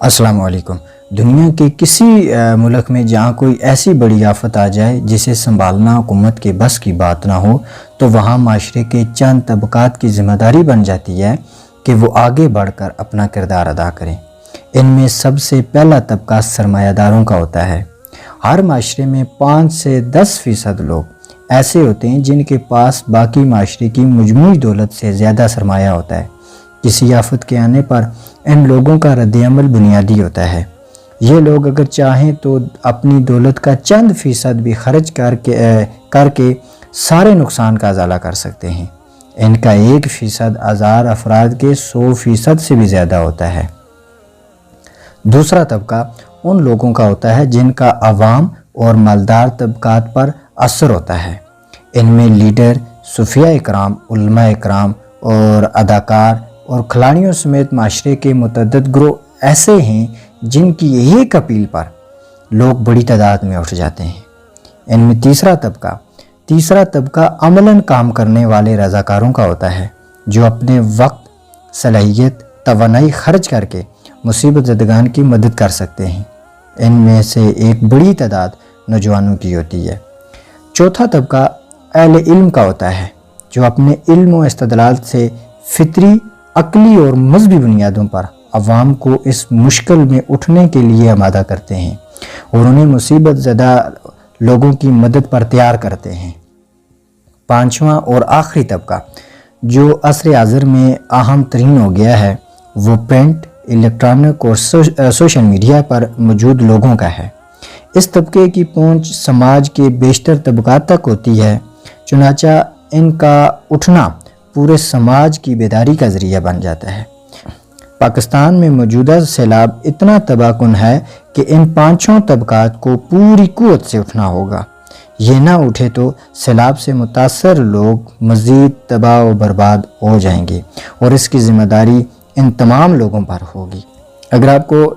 السلام علیکم۔ دنیا کے کسی ملک میں جہاں کوئی ایسی بڑی آفت آ جائے جسے سنبھالنا حکومت کے بس کی بات نہ ہو تو وہاں معاشرے کے چند طبقات کی ذمہ داری بن جاتی ہے کہ وہ آگے بڑھ کر اپنا کردار ادا کریں۔ ان میں سب سے پہلا طبقہ سرمایہ داروں کا ہوتا ہے۔ ہر معاشرے میں 5 سے 10% لوگ ایسے ہوتے ہیں جن کے پاس باقی معاشرے کی مجموعی دولت سے زیادہ سرمایہ ہوتا ہے۔ کسی آفت کے آنے پر ان لوگوں کا رد عمل بنیادی ہوتا ہے۔ یہ لوگ اگر چاہیں تو اپنی دولت کا چند فیصد بھی خرچ کر کے سارے نقصان کا ازالہ کر سکتے ہیں۔ ان کا 1% 1000 افراد کے 100% سے بھی زیادہ ہوتا ہے۔ دوسرا طبقہ ان لوگوں کا ہوتا ہے جن کا عوام اور مالدار طبقات پر اثر ہوتا ہے۔ ان میں لیڈر، صوفیاء اکرام، علماء اکرام اور اداکار اور کھلاڑیوں سمیت معاشرے کے متعدد گروہ ایسے ہیں جن کی ایک اپیل پر لوگ بڑی تعداد میں اٹھ جاتے ہیں۔ ان میں تیسرا طبقہ عملاً کام کرنے والے رضاکاروں کا ہوتا ہے جو اپنے وقت، صلاحیت، توانائی خرچ کر کے مصیبت زدگان کی مدد کر سکتے ہیں۔ ان میں سے ایک بڑی تعداد نوجوانوں کی ہوتی ہے۔ چوتھا طبقہ اہل علم کا ہوتا ہے جو اپنے علم و استدلال سے فطری، عقلی اور مذہبی بنیادوں پر عوام کو اس مشکل میں اٹھنے کے لیے آمادہ کرتے ہیں اور انہیں مصیبت زدہ لوگوں کی مدد پر تیار کرتے ہیں۔ پانچواں اور آخری طبقہ جو عصر حاضر میں اہم ترین ہو گیا ہے وہ پرنٹ، الیکٹرانک اور سوشل میڈیا پر موجود لوگوں کا ہے۔ اس طبقے کی پہنچ سماج کے بیشتر طبقات تک ہوتی ہے، چنانچہ ان کا اٹھنا پورے سماج کی بیداری کا ذریعہ بن جاتا ہے۔ پاکستان میں موجودہ سیلاب اتنا تباہ کن ہے کہ ان 5 طبقات کو پوری قوت سے اٹھنا ہوگا۔ یہ نہ اٹھے تو سیلاب سے متاثر لوگ مزید تباہ و برباد ہو جائیں گے اور اس کی ذمہ داری ان تمام لوگوں پر ہوگی۔ اگر آپ کو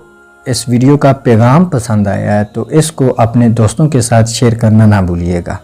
اس ویڈیو کا پیغام پسند آیا ہے تو اس کو اپنے دوستوں کے ساتھ شیئر کرنا نہ بھولیے گا۔